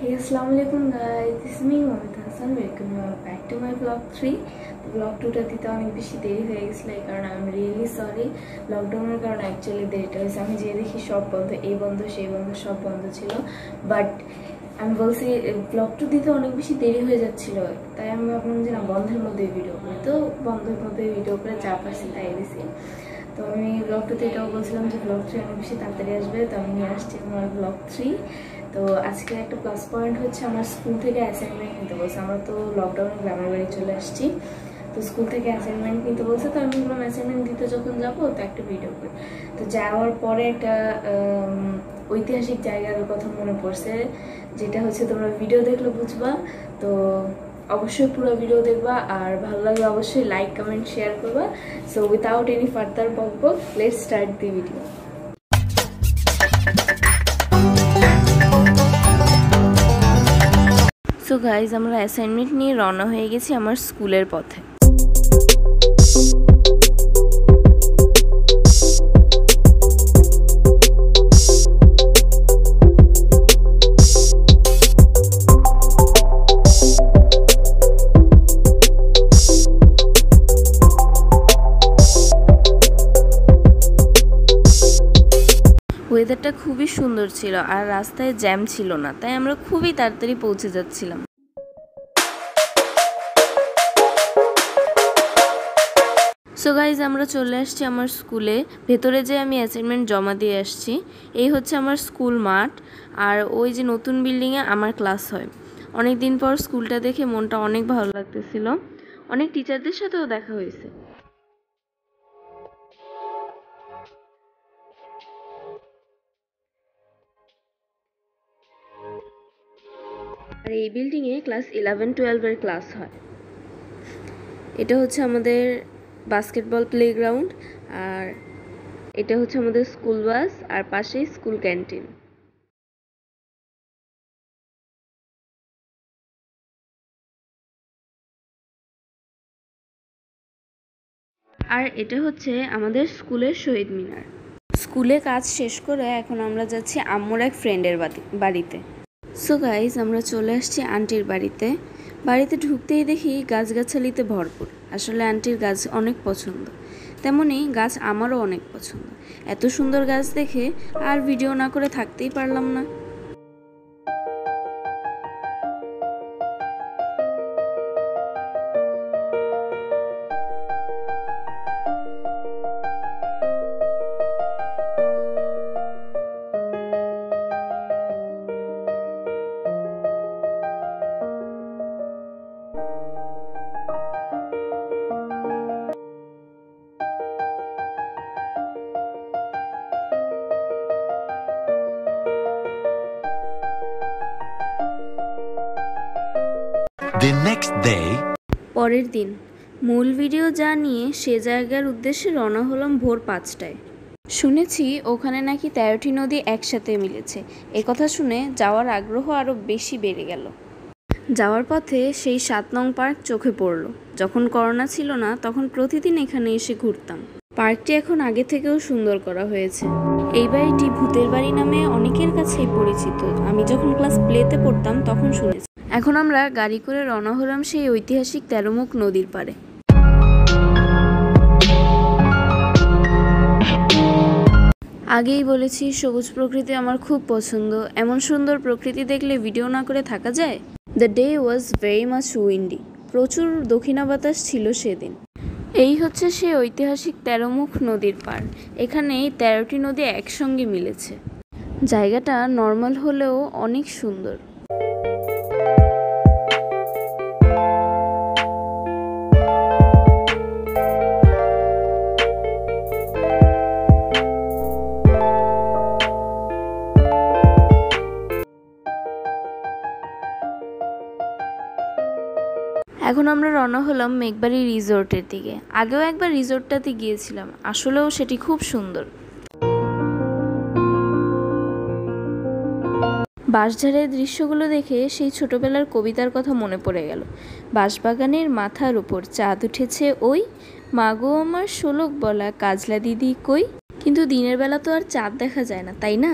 Hey, assalamu alaikum guys. This is me, Momita Hassan. Welcome you all back to my vlog 3. Vlog 2 টা দিতে অনেক বেশি দেরি হয়ে গেছিল কারণ আই এম রিয়েলি সরি। লকডাউনের কারণে অ্যাকচুয়ালি দেরিটা হয়েছে। আমি যে দেখি সব বন্ধ, এই বন্ধ সেই বন্ধ, সব বন্ধ ছিল। বাট আমি বলছি ব্লগ 2 দিতে অনেক বেশি দেরি হয়ে যাচ্ছিল, তাই আমি ভাবলাম যে না, বন্ধের মধ্যে ভিডিও করি। তো বন্ধের মধ্যে ভিডিও করে যা পারছি তাই দিছি। তো আমি ব্লগ 2 তে এটাও বলছিলাম যে ব্লগ 3 অনেক বেশি তাড়াতাড়ি আসবে, তো আমি নিয়ে আসছি আমার ব্লগ 3। তো আজকে একটা প্লাস পয়েন্ট হচ্ছে আমার স্কুল থেকে অ্যাসাইনমেন্ট নিতে বলছে। আমরা তো লকডাউনে গ্রামের বাড়ি চলে আসছি, তো স্কুল থেকে অ্যাসাইনমেন্ট নিতে বলছে। তো আমি বললাম অ্যাসাইনমেন্ট দিতে যখন যাবো তো একটা ভিডিও করি। তো যাওয়ার পরে একটা ঐতিহাসিক জায়গার কথা মনে পড়ছে, যেটা হচ্ছে তোমরা ভিডিও দেখলে বুঝবা। তো অবশ্যই পুরো ভিডিও দেখবা, আর ভালো লাগলে অবশ্যই লাইক কমেন্ট শেয়ার করবা। সো উইথাউট এনি ফার্দার বকবক, let's start the video. So guys, আমরা অ্যাসাইনমেন্ট নিয়ে রওনা হয়ে গেছি আমার স্কুলের পথে। ওয়েদারটা খুবই সুন্দর ছিল আর রাস্তায় জ্যাম ছিল না, তাই আমরা খুবই তাড়াতাড়ি পৌঁছে যাচ্ছিলাম। সো গাইজ, আমরা চলে আসছি আমার স্কুলে। ভেতরে যে আমি অ্যাসাইনমেন্ট জমা দিয়ে আসছি। এই হচ্ছে আমার স্কুল মাঠ, আর ওই যে নতুন বিল্ডিংয়ে আমার ক্লাস হয়। অনেক দিন পর স্কুলটা দেখে মনটা অনেক ভালো লাগতেছিল। অনেক টিচারদের সাথেও দেখা হয়েছে। আর এই বিল্ডিংয়ে ক্লাস 11-12 ক্লাস হয়। এটা হচ্ছে আমাদের বাস্কেটবল প্লেগ্রাউন্ড, আর এটা হচ্ছে আমাদের স্কুল বাস, আর পাশেই স্কুল ক্যান্টিন। আর এটা হচ্ছে আমাদের স্কুলের শহীদ মিনার। স্কুলে কাজ শেষ করে এখন আমরা যাচ্ছি আম্মুর এক ফ্রেন্ডের বাড়িতে। সো গাইজ, আমরা চলে আসছি আন্টির বাড়িতে। বাড়িতে ঢুকতেই দেখি গাছগাছালিতে ভরপুর। আসলে আন্টির গাছ অনেক পছন্দ, তেমনই গাছ আমারও অনেক পছন্দ। এত সুন্দর গাছ দেখে আর ভিডিও না করে থাকতেই পারলাম না। The next day, পরের দিন মূল ভিডিও যা নিয়ে সে জায়গার উদ্দেশ্যে রওনা হলাম ভোর 5টায়। শুনেছি ওখানে নাকি 13টি নদী একসাথে মিলেছে। একথা শুনে যাওয়ার আগ্রহ আরও বেশি বেড়ে গেল। যাওয়ার পথে সেই 7 নং পার্ক চোখে পড়ল। যখন করোনা ছিল না তখন প্রতিদিন এখানে এসে ঘুরতাম। পার্কটি এখন আগে থেকেও সুন্দর করা হয়েছে। এই বাড়িটি ভূতের বাড়ি নামে অনেকের কাছেই পরিচিত। আমি যখন ক্লাস প্লেতে পড়তাম তখন শুনেছি। এখন আমরা গাড়ি করে রওনা হলাম সেই ঐতিহাসিক 13 মুখ নদীর পাড়ে। আগেই বলেছি সবুজ প্রকৃতি আমার খুব পছন্দ। এমন সুন্দর প্রকৃতি দেখলে ভিডিও না করে থাকা যায়? The day was very much Windy. প্রচুর দক্ষিণা বাতাস ছিল সেদিন। এই হচ্ছে সেই ঐতিহাসিক 13 মুখ নদীর পাড়। এখানে 13টি নদী একসঙ্গে মিলেছে। জায়গাটা নর্মাল হলেও অনেক সুন্দর। এখন আমরা রওনা হলাম মেঘবাড়ি রিসোর্টের দিকে। আগেও একবার রিসোর্টটাতে গিয়েছিলাম, আসলেও সেটি খুব সুন্দর। বাঁশঝাড়ের দৃশ্যগুলো দেখে সেই ছোটবেলার কবিতার কথা মনে পড়ে গেল। বাঁশবাগানের মাথার উপর চাঁদ উঠেছে ওই, মাগো আমার শোলক বলা কাজলা দিদি কই। কিন্তু দিনের বেলা তো আর চাঁদ দেখা যায় না, তাই না?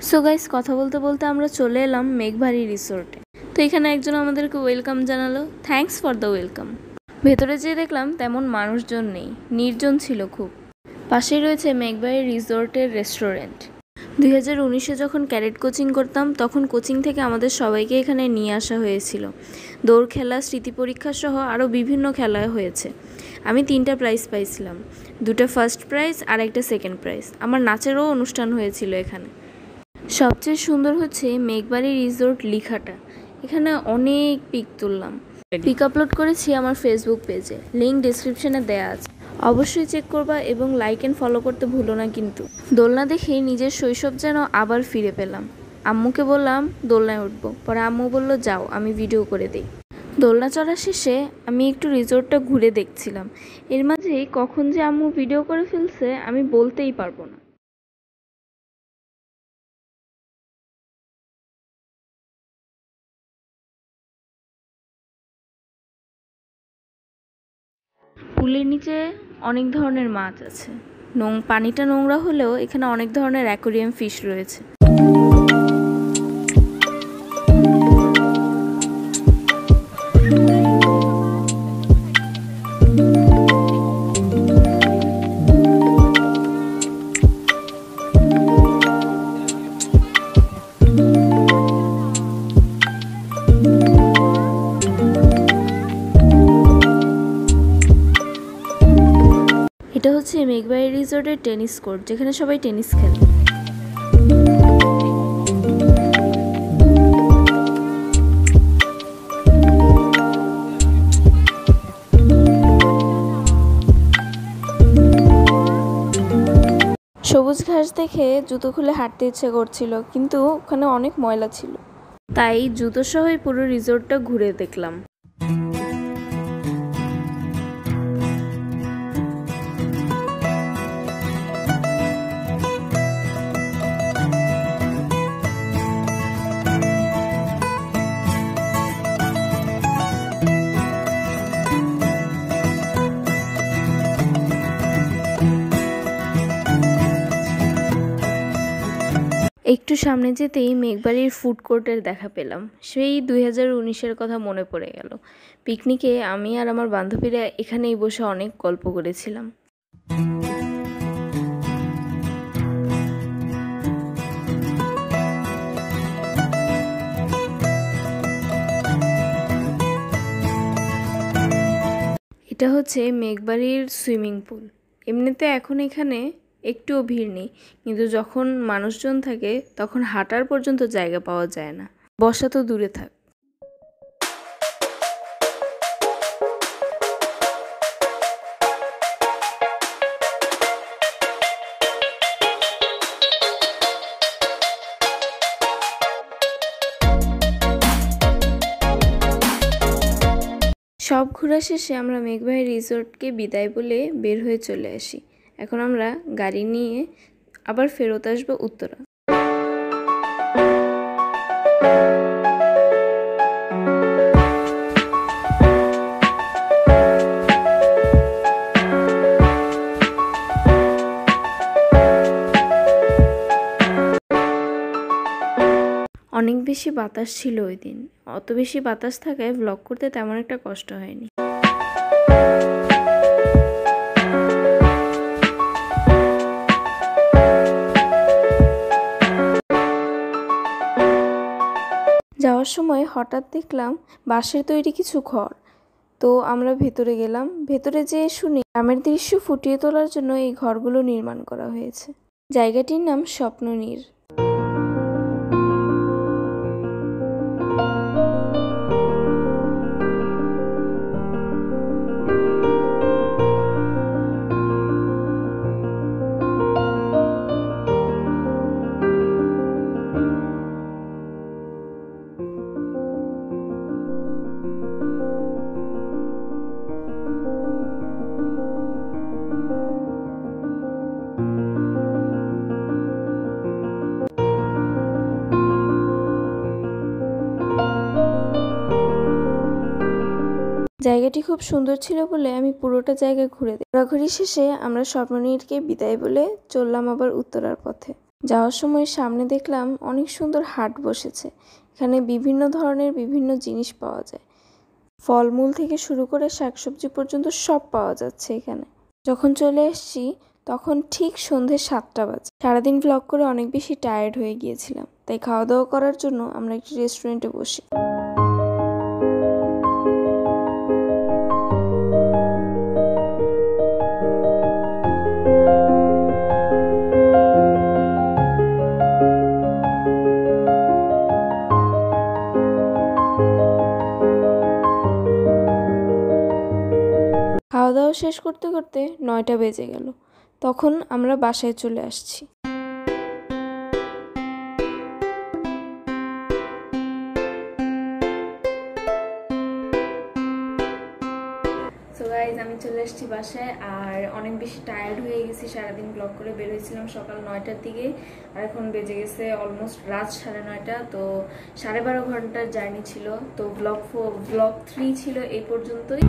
সো গাইস, কথা বলতে বলতে আমরা চলে এলাম মেঘবাড়ি রিসোর্টে। তো এখানে একজন আমাদেরকে ওয়েলকাম জানালো। Thanks for the welcome. ভেতরে যেয়ে দেখলাম তেমন মানুষজন নেই, নির্জন ছিল খুব। পাশেই রয়েছে মেঘবাড়ি রিসোর্টের রেস্টুরেন্ট। 2019-এ যখন ক্যাডেট কোচিং করতাম তখন কোচিং থেকে আমাদের সবাইকে এখানে নিয়ে আসা হয়েছিল। দৌড় খেলা, স্মৃতি পরীক্ষা সহ আরও বিভিন্ন খেলা হয়েছে। আমি 3টা প্রাইজ পাইছিলাম, 2টা ফার্স্ট প্রাইজ আর একটা সেকেন্ড প্রাইজ। আমার নাচেরও অনুষ্ঠান হয়েছিল এখানে। সবচেয়ে সুন্দর হচ্ছে মেঘবাড়ি রিসোর্ট লেখাটা। এখানে অনেক পিক তুললাম, পিক আপলোড করেছি আমার ফেসবুক পেজে, লিঙ্ক ডিসক্রিপশনে দেয়া আছে, অবশ্যই চেক করবা এবং লাইক অ্যান্ড ফলো করতে ভুলো না কিন্তু। দোলনা দেখে নিজের শৈশব যেন আবার ফিরে পেলাম। আম্মুকে বললাম দোলনায় উঠবো, পরে আম্মু বলল যাও আমি ভিডিও করে দিই। দোলনা চড়া শেষে আমি একটু রিসোর্টটা ঘুরে দেখছিলাম। এর মাঝেই কখন যে আম্মু ভিডিও করে ফেলছে আমি বলতেই পারবো না। পুলের নিচে অনেক ধরনের মাছ আছে। পানিটা নোংরা হলেও এখানে অনেক ধরনের অ্যাকোরিয়াম ফিশ রয়েছে। এটা হচ্ছে মেঘবাড়ি রিসোর্টের টেনিস কোর্ট, যেখানে সবাই টেনিস খেলে। সবুজ ঘাস দেখে জুতো খুলে হাঁটতে ইচ্ছে করছিল, কিন্তু ওখানে অনেক ময়লা ছিল, তাই জুতো সহই পুরো রিসোর্টটা ঘুরে দেখলাম। একটু সামনে যেতেই মেঘবাড়ির ফুড কোর্টের দেখা পেলাম। সেই 2019-এর কথা মনে পড়ে গেল। পিকনিকে আমি আর আমার বান্ধবীরা এখানেই বসে অনেক গল্প করেছিলাম। এটা হচ্ছে মেঘবাড়ির সুইমিং পুল। এমনিতে এখন এখানে একটুও ভিড় নেই, কিন্তু যখন মানুষজন থাকে তখন হাঁটার পর্যন্ত জায়গা পাওয়া যায় না, বসা তো দূরে থাক। সব ঘোরা শেষে আমরা মেঘবাড়ি রিসোর্টকে বিদায় বলে বের হয়ে চলে আসি। এখন আমরা গাড়ি নিয়ে আবার ফেরত আসবো উত্তরা। অনেক বেশি বাতাস ছিল ওই দিন। অত বেশি বাতাস থাকায় ব্লগ করতে তেমন একটা কষ্ট হয়নি। যাওয়ার সময় হঠাৎ দেখলাম বাঁশের তৈরি কিছু ঘর। তো আমরা ভেতরে গেলাম। ভেতরে যেয়ে শুনি গ্রামের দৃশ্য ফুটিয়ে তোলার জন্য এই ঘরগুলো নির্মাণ করা হয়েছে। জায়গাটির নাম স্বপ্ননীর। জায়গাটি খুব সুন্দর ছিল বলে আমি পুরোটা জায়গা ঘুরে দিই। ঘোরাঘুরি শেষে আমরা স্বপ্ননীরকে বিদায় বলে চললাম আবার উত্তরার পথে। যাওয়ার সময় সামনে দেখলাম অনেক সুন্দর হাট বসেছে। এখানে বিভিন্ন ধরনের বিভিন্ন জিনিস পাওয়া যায়, ফলমূল থেকে শুরু করে শাকসবজি পর্যন্ত সব পাওয়া যাচ্ছে এখানে। যখন চলে এসেছি তখন ঠিক সন্ধ্যে 7টা বাজে। সারাদিন ভ্লগ করে অনেক বেশি টায়ার্ড হয়ে গিয়েছিলাম, তাই খাওয়া দাওয়া করার জন্য আমরা একটি রেস্টুরেন্টে বসি। খাওয়া দাওয়া শেষ করতে করতে 9টা বেজে গেল। তখন আমরা বাসায় চলে আসছি। সো গাইজ, আমি চলে এসেছি বাসায় আর অনেক বেশি টায়ার্ড হয়ে গেছি। সারাদিন ব্লগ করে বের হয়েছিলাম সকাল 9টার দিকে, আর এখন বেজে গেছে অলমোস্ট রাত 9:30। তো 12.5 ঘন্টার জার্নি ছিল। তো ব্লগ 3 ছিল এই পর্যন্তই।